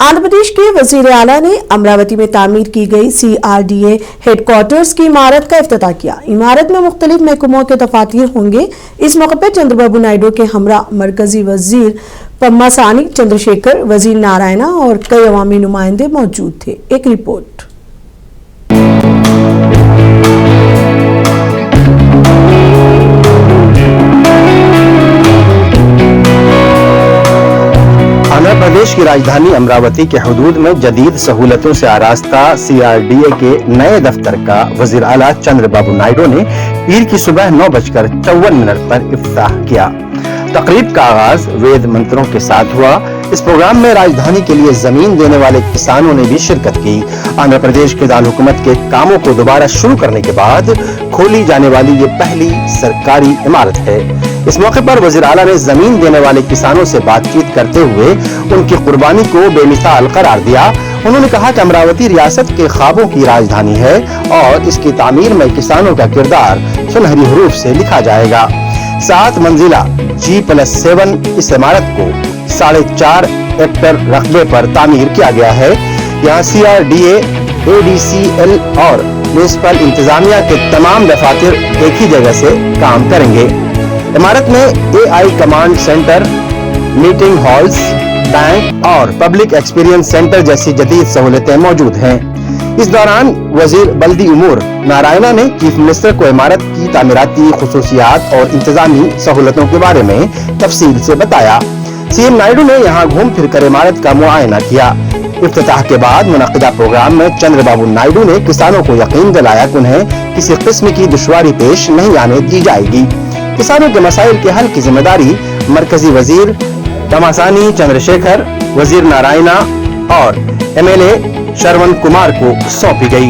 आंध्र प्रदेश के वजीर आला ने अमरावती में तामीर की गई CRDA हेडक्वार्टर्स की इमारत का इफ्तिताह किया। इमारत में मुख्तलिफ महकमों के दफातर होंगे। इस मौके पर चंद्रबाबू नायडू के हमरा मरकजी वजीर पम्मासानी चंद्रशेखर, वजीर नारायणा और कई अवामी नुमाइंदे मौजूद थे। एक रिपोर्ट। आंध्र प्रदेश की राजधानी अमरावती के हुदूद में जदीद सहूलतों से आरास्ता CRDA के नए दफ्तर का वजीर आला चंद्रबाबू नायडू ने पीर की सुबह 9:54 पर इफ्तिताह किया। तकरीब का आगाज वेद मंत्रों के साथ हुआ। इस प्रोग्राम में राजधानी के लिए जमीन देने वाले किसानों ने भी शिरकत की। आंध्र प्रदेश के दारुल हुकूमत के कामों को दोबारा शुरू करने के बाद खोली जाने वाली ये पहली सरकारी इमारत है। इस मौके पर वजीर आला ने जमीन देने वाले किसानों से बातचीत करते हुए उनकी कुर्बानी को बेमिसाल करार दिया। उन्होंने कहा कि अमरावती रियासत के ख्वाबों की राजधानी है और इसकी तामीर में किसानों का किरदार सुनहरी हरूफ से लिखा जाएगा। 7 मंजिला G+7 इस इमारत को 4.5 एकड़ रकबे पर तामीर किया गया है। यहाँ CRDA, ADCL और म्युनिसिपल इंतजामिया के तमाम दफातर एक ही जगह से काम करेंगे। इमारत में AI command centre, meeting halls, bank और पब्लिक एक्सपीरियंस सेंटर जैसी जदीद सहूलतें मौजूद हैं। इस दौरान वजीर बल्दी उमूर नारायणा ने चीफ मिनिस्टर को इमारत की तामीराती खुसूसियात और इंतजामी सहूलतों के बारे में तफसील से बताया। CM नायडू ने यहाँ घूम फिर कर इमारत का मुआयना किया। इफ्तिताह के बाद मुनक़िदा प्रोग्राम में चंद्रबाबू नायडू ने किसानों को यकीन दिलाया कि उन्हें किसी किस्म की दुश्वारी पेश नहीं आने दी जाएगी। किसानों के मसाइल के हल की जिम्मेदारी मरकजी वजीर पम्मासानी चंद्रशेखर, वजीर नारायणा और MLA श्रवण कुमार को सौंपी गई।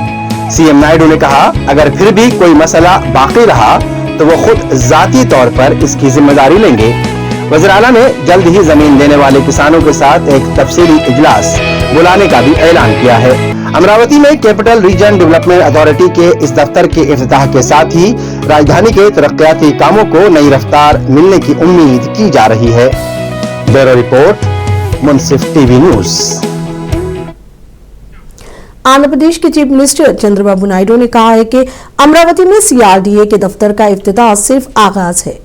CM नायडू ने कहा, अगर फिर भी कोई मसला बाकी रहा तो वो खुद जाती तौर पर इसकी जिम्मेदारी लेंगे। वज़ीर आला ने जल्द ही जमीन देने वाले किसानों के साथ एक तफसीली इजलास बुलाने का भी ऐलान किया है। अमरावती में कैपिटल रीजन डेवलपमेंट अथॉरिटी के इस दफ्तर के इफ्तिताह के साथ ही राजधानी के तरक्याती कामों को नई रफ्तार मिलने की उम्मीद की जा रही है। ब्यूरो रिपोर्ट, मुंसिफ TV न्यूज। आंध्र प्रदेश के चीफ मिनिस्टर चंद्रबाबू नायडू ने कहा है कि अमरावती में CRDA के दफ्तर का इफ्तिताह सिर्फ आगाज है,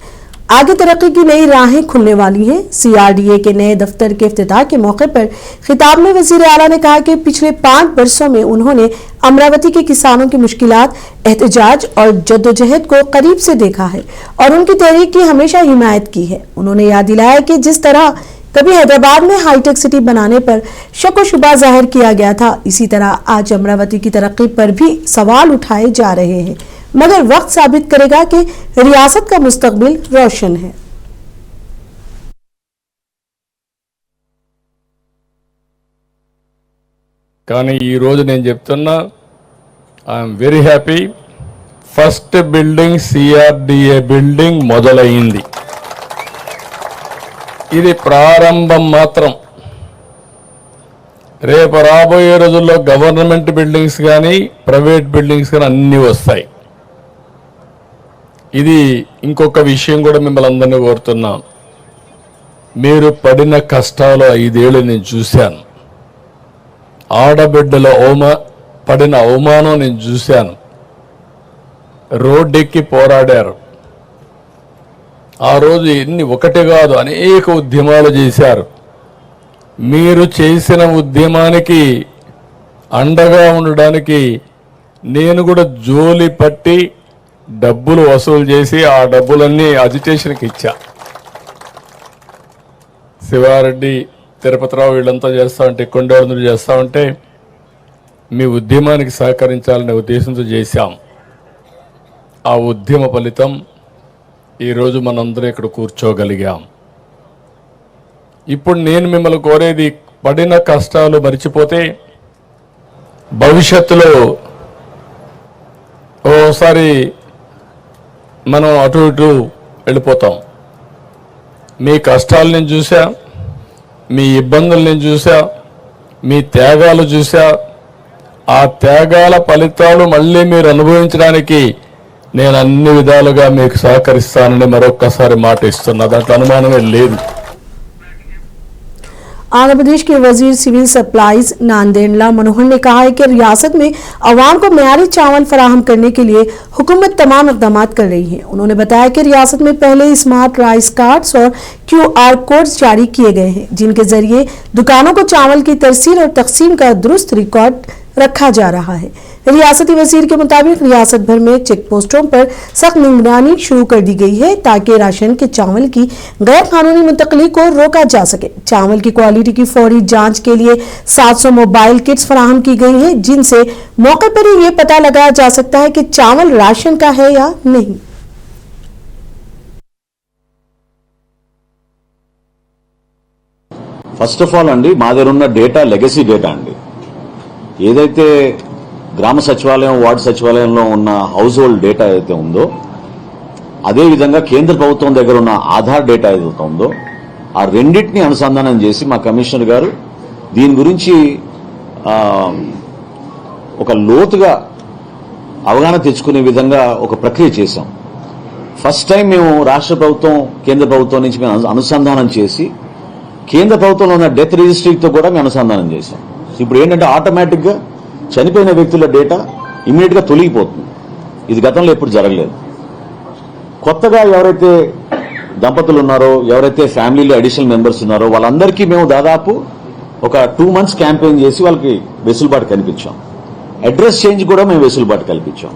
आगे तरक्की की नई राहें खुलने वाली हैं। CRDA के नए दफ्तर के इफ्तिताह के मौके पर खिताब में वजीर आला ने कहा कि पिछले 5 वर्षों में उन्होंने अमरावती के किसानों की मुश्किलात, एहतजाज और जद्दोजहद को करीब से देखा है और उनकी तहरीक की हमेशा हिमायत की है। उन्होंने याद दिलाया कि जिस तरह कभी हैदराबाद में हाईटेक सिटी बनाने पर शक व शुबा जाहिर किया गया था, इसी तरह आज अमरावती की तरक्की पर भी सवाल उठाए जा रहे हैं, मगर वक्त साबित करेगा कि रियासत का मुस्तकबिल रोशन है। కానీ ఈ రోజు నేను చెప్తున్నా, I'm very happy. First building CRDA building మొదలైంది. ఇది ప్రారంభం మాత్రం. రేపు రాబోయే రోజుల్లో గవర్నమెంట్ బిల్డింగ్స్ కానీ ప్రైవేట్ బిల్డింగ్స్ కానీ అన్నీ వస్తాయి. ఇది ఇంకొక విషయం కూడా మిమ్మల్ని అందరినీ కోరుతున్నాం. మీరు పడిన కష్టాలు 5 ఏళ్ళు నేను చూశాను. ఆడబిడ్డల పడిన అవమానం నేను చూశాను. రోడ్డెక్కి పోరాడారు. ఆ రోజు ఎన్ని ఒకటి కాదు అనేక ఉద్యమాలు చేశారు. మీరు చేసిన ఉద్యమానికి అండగా ఉండడానికి నేను కూడా జోలి పట్టి డబ్బులు వసూలు చేసి ఆ డబ్బులన్నీ అజిటేషన్కి ఇచ్చా. శివారెడ్డి, తిరుపతిరావు వీళ్ళంతా చేస్తూ ఉంటే, కొండవరందరూ చేస్తూ ఉంటే మీ ఉద్యమానికి సహకరించాలనే ఉద్దేశంతో చేశాం. ఆ ఉద్యమ ఫలితం ఈరోజు మనందరం ఇక్కడ కూర్చోగలిగాం. ఇప్పుడు నేను మిమ్మల్ని కోరేది, పడిన కష్టాలు మర్చిపోతే భవిష్యత్తులో ఓసారి మనం అటు ఇటు వెళ్ళిపోతాం. మీ కష్టాలు నేను చూసా, మీ ఇబ్బందులు నేను చూసా, మీ త్యాగాలు చూసా. ఆ త్యాగాల ఫలితాలు మళ్ళీ మీరు అనుభవించడానికి నేను అన్ని విధాలుగా మీకు సహకరిస్తానని మరొక్కసారి మాట ఇస్తున్నా. దాంట్లో అనుమానమే లేదు. आंध्र प्रदेश के वजीर सिविल सप्लाईज नांदेंडला मनोहर ने कहा है कि रियासत में अवाम को मेयारी चावल फराहम करने के लिए हुकूमत तमाम इक़दाम कर रही है। उन्होंने बताया कि रियासत में पहले स्मार्ट राइस कार्ड्स और QR कोड्स जारी किए गए हैं, जिनके जरिए दुकानों को चावल की तरसील और तकसीम का दुरुस्त रिकॉर्ड रखा जा रहा है। रियासती वजीर के मुताबिक रियासत भर में चेक पोस्टों पर सख्त निगरानी शुरू कर दी गई है ताकि राशन के चावल की गैर कानूनी मुंतकली को रोका जा सके। चावल की क्वालिटी की फौरी जांच के लिए 700 मोबाइल किट्स फराहम की गई हैं, जिनसे मौके पर ही ये पता लगाया जा सकता है कि चावल राशन का है या नहीं। ఫస్ట్ ఆఫ్ ఆల్ అండి, మా దగ్గర ఉన్న డేటా లెగసీ డేటా అండి. ఏదైతే గ్రామ సచివాలయం, వార్డు సచివాలయంలో ఉన్న హౌస్ హోల్డ్ డేటా ఏదైతే ఉందో, అదేవిధంగా కేంద్ర ప్రభుత్వం దగ్గర ఉన్న ఆధార్ డేటా ఏదైతే ఉందో, ఆ రెండింటిని అనుసంధానం చేసి మా కమిషనర్ గారు దీని గురించి ఒక లోతుగా అవగాహన తెచ్చుకునే విధంగా ఒక ప్రక్రియ చేశాం. ఫస్ట్ టైం మేము రాష్ట్ర ప్రభుత్వం, కేంద్ర ప్రభుత్వం నుంచి మేము అనుసంధానం చేసి కేంద్ర ప్రభుత్వంలో ఉన్న డెత్ రిజిస్ట్రీతో కూడా మేము అనుసంధానం చేశాం. ఇప్పుడు ఏంటంటే ఆటోమేటిక్గా చనిపోయిన వ్యక్తుల డేటా ఇమీడియట్గా తొలగిపోతుంది. ఇది గతంలో ఎప్పుడు జరగలేదు. కొత్తగా ఎవరైతే దంపతులు ఉన్నారో, ఎవరైతే ఫ్యామిలీలో అడిషనల్ మెంబర్స్ ఉన్నారో వాళ్ళందరికీ మేము దాదాపు ఒక 2 months క్యాంపెయిన్ చేసి వాళ్ళకి వెసులుబాటు కల్పించాం. అడ్రస్ చేంజ్ కూడా మేము వెసులుబాటు కల్పించాం.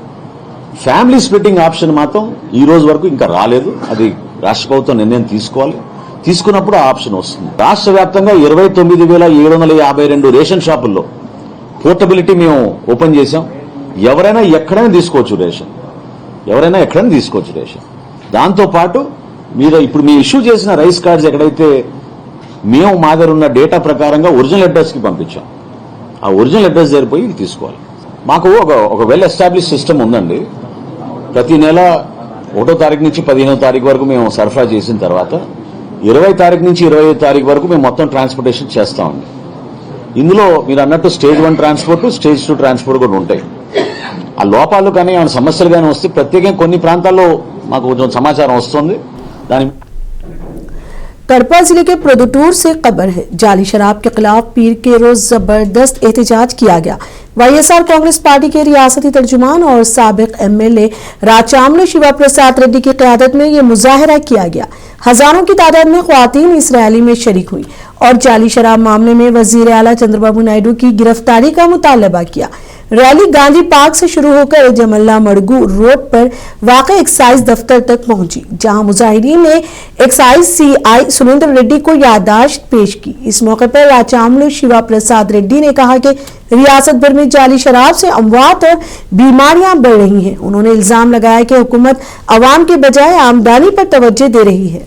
ఫ్యామిలీ స్ప్లిట్టింగ్ ఆప్షన్ మాత్రం ఈ రోజు వరకు ఇంకా రాలేదు. అది రాష్ట్ర ప్రభుత్వం నిర్ణయం తీసుకోవాలి. తీసుకున్నప్పుడు ఆ ఆప్షన్ వస్తుంది. రాష్ట్ర వ్యాప్తంగా 29,752 రేషన్ షాపుల్లో పోర్టబిలిటీ మేము ఓపెన్ చేశాం. ఎవరైనా ఎక్కడైనా తీసుకోవచ్చు రేషన్, ఎవరైనా ఎక్కడైనా తీసుకోవచ్చు రేషన్. దాంతోపాటు మీరు ఇప్పుడు మీ ఇష్యూ చేసిన రైస్ కార్డ్స్ ఎక్కడైతే మేము మా దగ్గర ఉన్న డేటా ప్రకారంగా ఒరిజినల్ అడ్రస్కి పంపించాం. ఆ ఒరిజినల్ అడ్రస్ దగ్గర పోయి తీసుకోవాలి. మాకు ఒక వెల్ ఎస్టాబ్లిష్ సిస్టమ్ ఉందండి. ప్రతి నెల 1వ తారీఖు నుంచి 15వ తారీఖు వరకు మేము సరఫరా చేసిన తర్వాత 20వ తారీఖు నుంచి 25వ తారీఖు వరకు మేము మొత్తం ట్రాన్స్పోర్టేషన్ చేస్తామండి. ఇందులో మీరు అన్నట్టు స్టేజ్ 1 ట్రాన్స్పోర్ట్, స్టేజ్ 2 ట్రాన్స్పోర్ట్ కూడా ఉంటాయి. ఆ లోపాలు కానీ ఏమైనా సమస్యలు కానీ వస్తే ప్రత్యేకంగా కొన్ని ప్రాంతాల్లో మాకు కొంచెం సమాచారం వస్తుంది. దాని कड़पा जिले के प्रोदुटूर से खबर है, जाली शराब के खिलाफ पीर के रोज जबरदस्त एहतजाज किया गया। YSR कांग्रेस पार्टी के रियासती तर्जुमान और साबिक MLA राचामलो शिवा प्रसाद रेड्डी की क़यादत में ये मुजाहरा किया गया। हजारों की तादाद में ख्वातीन इस रैली में शरीक हुई और जाली शराब मामले में वजीर आला चंद्रबाबू नायडू की गिरफ्तारी का मुतालबा किया। रैली गांधी पार्क से शुरू होकर जमल्ला मड़गू रोड पर वाक़े एक्साइज दफ्तर तक पहुंची, जहां मुजाहिरीन ने एक्साइज CI सुरेंद्र रेड्डी को याददाश्त पेश की। इस मौके पर राचामलो शिवा प्रसाद रेड्डी ने कहा कि रियासत भर में जाली शराब से अमवात और बीमारियां बढ़ रही हैं। उन्होंने इल्जाम लगाया कि हुकूमत अवाम के बजाय आमदनी पर तवज्जो दे रही है।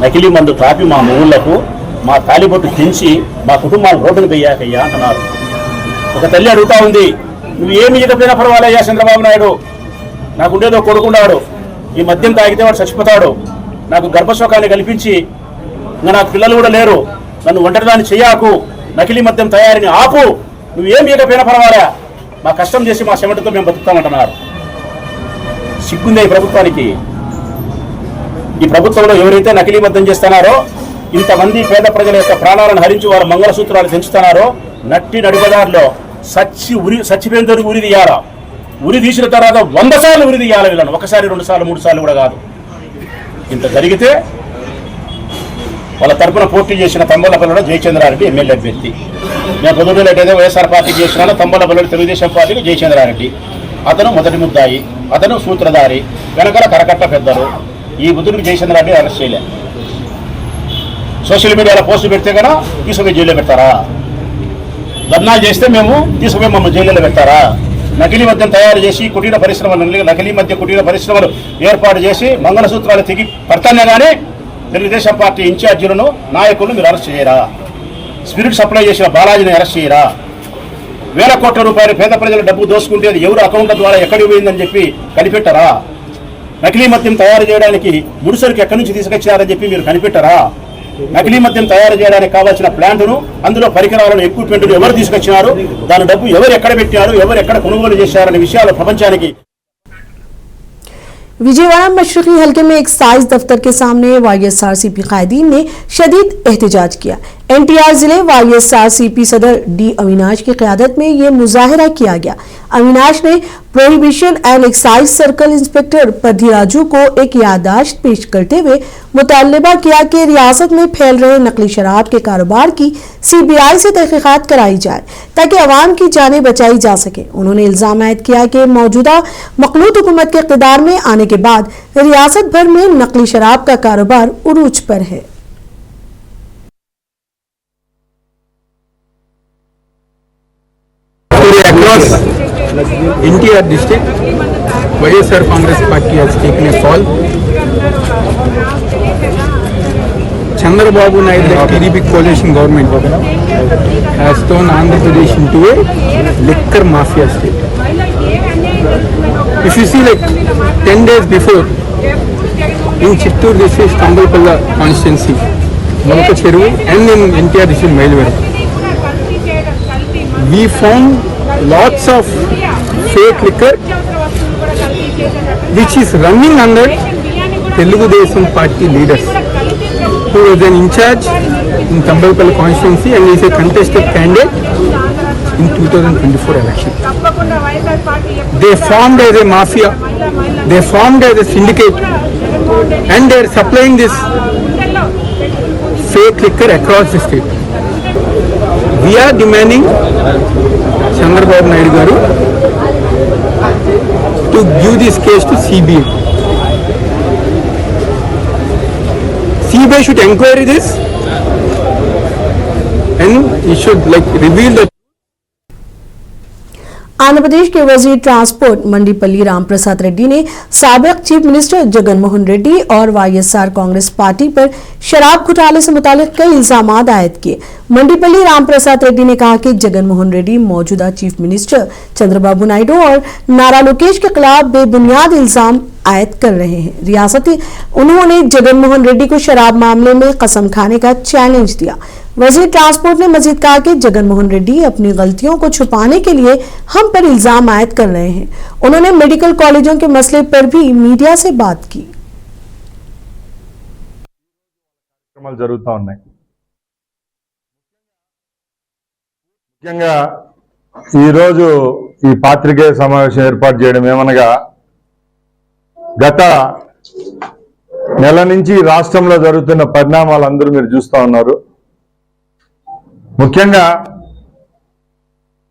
నకిలీ మందు తాపి మా ఊళ్ళకు మా తాలిబొట్టు తెంచి మా కుటుంబాలు రోడ్డుకు పోయాకయ్యా అంటున్నారు. ఒక తల్లి అడుగుతా ఉంది, నువ్వు ఏమి ఇకపోయినా పర్వాలయ్యా చంద్రబాబు నాయుడు, నాకు ఉండేదో కొడుకున్నాడు, ఈ మద్యం తాగితే వాడు చచ్చిపోతాడు, నాకు గర్భశోకాన్ని కల్పించి ఇంకా నాకు పిల్లలు కూడా లేరు, నన్ను ఒంటరిదాన్ని చెయ్యాకు, నకిలీ మద్యం తయారీని ఆపు, నువ్వేమి ఇకపోయినా పర్వాలే, మా కష్టం చేసి మా చెమటతో మేము బతుకుతామంటున్నారు. సిగ్గుందే ఈ ప్రభుత్వానికి. ఈ ప్రభుత్వంలో ఎవరైతే నకిలీ మద్యం చేస్తున్నారో, ఇంతమంది పేద ప్రజల యొక్క ప్రాణాలను హరించి వారు మంగళసూత్రాలు తెంచుతున్నారో, నట్టి నడిపదారిలో చచ్చిపోయిన ఉరి తీయాలా. ఉరి తీసిన తర్వాత 100 సార్లు ఉరి తీయాలి వీళ్ళను, 1 సారి 2 సార్లు 3 సార్లు కూడా కాదు. ఇంత జరిగితే వాళ్ళ తరపున పోటీ చేసిన తంబలపల్లిలో జయచంద్రారెడ్డి ఎమ్మెల్యే అభ్యర్థి. నేను పొద్దుటూరులో ఏదో వైఎస్ఆర్ పార్టీకి చేసినానో తంబలపల్లిలో తెలుగుదేశం పార్టీకి జయచంద్రారెడ్డి. అతను మొదటి ముద్దాయి, అతను సూత్రధారి, వెనకాల కరకట్ట పెద్దలు. ఈ బుద్ధుడికి జయచంద్రారెడ్డి అరెస్ట్ చేయలే. సోషల్ మీడియాలో పోస్టు పెడితే కన్నా తీసుకుపోయి జైల్లో పెడతారా? ధర్నాలు చేస్తే మేము తీసుకుపోయి మమ్మల్ని జైల్లో పెడతారా? నకిలీ మద్యం తయారు చేసి కుటీర పరిశ్రమలు, నకిలీ మద్య కుటీర పరిశ్రమలు ఏర్పాటు చేసి మంగళసూత్రాలు తెగి పడతానే కానీ తెలుగుదేశం పార్టీ ఇన్ఛార్జీలను, నాయకులను మీరు అరెస్ట్ చేయరా? స్పిరిట్ సప్లై చేసిన బాలాజీని అరెస్ట్ చేయరా? వేల కోట్ల రూపాయలు పేద ప్రజల డబ్బు దోసుకుంటే అది ఎవరు అకౌంట్ల ద్వారా ఎక్కడికి పోయిందని చెప్పి కనిపెట్టరా? నకిలీ మద్యం తయారు చేయడానికి ముడిసరుకు ఎక్కడి నుంచి తీసుకొచ్చారని చెప్పి మీరు కనిపెట్టరా? నకిలీ మద్యం తయారు చేయడానికి కావాల్సిన ప్లాంట్ను, అందులో పరికరాలను, ఎక్విప్మెంట్ను ఎవరు తీసుకొచ్చినారు, దాని డబ్బు ఎవరు ఎక్కడ పెట్టినారు, ఎవరు ఎక్కడ కొనుగోలు చేశారనే విషయాలు ప్రపంచానికి विजयवाड़ा मशरकी हलके में एक्साइज दफ्तर के सामने वाईएसआरसीपी कायदीन ने शदीद एहतजाज किया। एनटीआर जिले वाईएसआरसीपी सदर डी अविनाश की क़यादत में ये मुजाहिरा किया गया। अविनाश ने prohibition and excise circle inspector Padhiraju को एक याददाश्त पेश करते हुए मुतालबा किया कि रियासत में फैल रहे नकली शराब के कारोबार की सीबीआई से तहकीकात कराई जाए ताकि अवाम की जानें बचाई जा सके। उन्होंने इल्जाम आयद किया कि मौजूदा मखलूत हुकूमत के इक़्तिदार में आने के बाद रियासत भर में नकली शराब का कारोबार उरूज पर है। Across NTR district, YSR Congress Party has taken a fall. Chandrababu Naidu TDP coalition government has turned Andhra Pradesh into a liquor mafia state. If you see, like 10 days before, in Chittoor district, Tambalpalla constituency, Malaka Cheruvu, and in NTR district, Mayilvaram, we found lots of fake liquor which is running under Telugu Desam party leaders who was an in charge in Tambalpalli constituency and is a contested candidate in 2024 election. They formed as a mafia, they formed as a syndicate, and they are supplying this fake liquor across the state. We are demanding Chandrababu Naidu garu to give this case to CBI. CBI should inquire this and it should reveal the. Andhra Pradesh के वजीर transport मंडीपल्ली Ramprasad Reddy ने साबिक chief minister Jagan Mohan Reddy और YSR Congress party पर शराब घोटाले से मुतालिक कई इल्जाम आयद किए। मंडीपल्ली रामप्रसाद रेड्डी ने कहा कि जगन मोहन रेड्डी मौजूदा चीफ मिनिस्टर चंद्रबाबू नायडू और नारा लोकेश के खिलाफ बेबुनियाद इल्जाम आयद कर रहे हैं। रियासती उन्होंने जगन मोहन रेड्डी को शराब मामले में कसम खाने का चैलेंज दिया। वजीर ट्रांसपोर्ट ने मजीद कहा कि जगन मोहन रेड्डी अपनी गलतियों को छुपाने के लिए हम पर इल्जाम आयद कर रहे हैं। उन्होंने मेडिकल कॉलेजों के मसले पर भी मीडिया से बात की। జరుగుతూ ఉన్నాయి। ముఖ్యంగా ఈరోజు ఈ పాత్రికేయ సమావేశం ఏర్పాటు చేయడం ఏమనగా గత నెల నుంచి రాష్ట్రంలో జరుగుతున్న పరిణామాలు అందరూ మీరు చూస్తూ ఉన్నారు। ముఖ్యంగా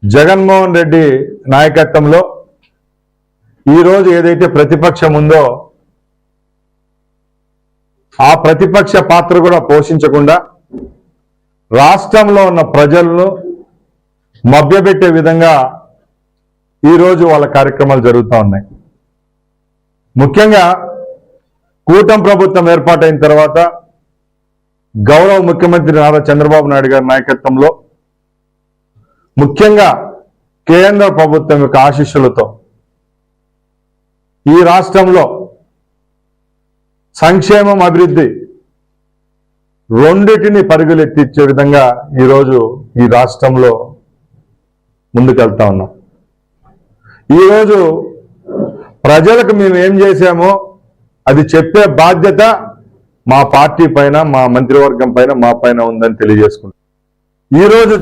జగన్మోహన్ రెడ్డి నాయకత్వంలో ఈరోజు ఏదైతే ప్రతిపక్షం ఉందో ఆ ప్రతిపక్ష పాత్ర కూడా పోషించకుండా రాష్ట్రంలో ఉన్న ప్రజలను మభ్యపెట్టే విధంగా ఈరోజు వాళ్ళ కార్యక్రమాలు జరుగుతూ ఉన్నాయి। ముఖ్యంగా కూటమి ప్రభుత్వం ఏర్పాటైన తర్వాత గౌరవ ముఖ్యమంత్రి నారా చంద్రబాబు నాయుడు గారి నాయకత్వంలో ముఖ్యంగా కేంద్ర ప్రభుత్వం యొక్క ఆశీస్సులతో ఈ రాష్ట్రంలో సంక్షేమం అభివృద్ధి రెండిటిని పరుగులెత్తించే విధంగా ఈరోజు ఈ రాష్ట్రంలో ముందుకెళ్తా ఉన్నాం। ఈరోజు ప్రజలకు మేము ఏం చేశామో అది చెప్పే బాధ్యత మా పార్టీ పైన మా మంత్రివర్గం పైన మా పైన ఉందని తెలియజేసుకుంటాం। ఈరోజు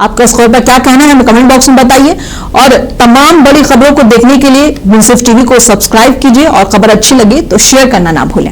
आपका स्कोर पर क्या कहना है हमें कमेंट बॉक्स में बताइए और तमाम बड़ी खबरों को देखने के लिए मुंसिफ टीवी को सब्सक्राइब कीजिए और खबर अच्छी लगे तो शेयर करना ना भूलें।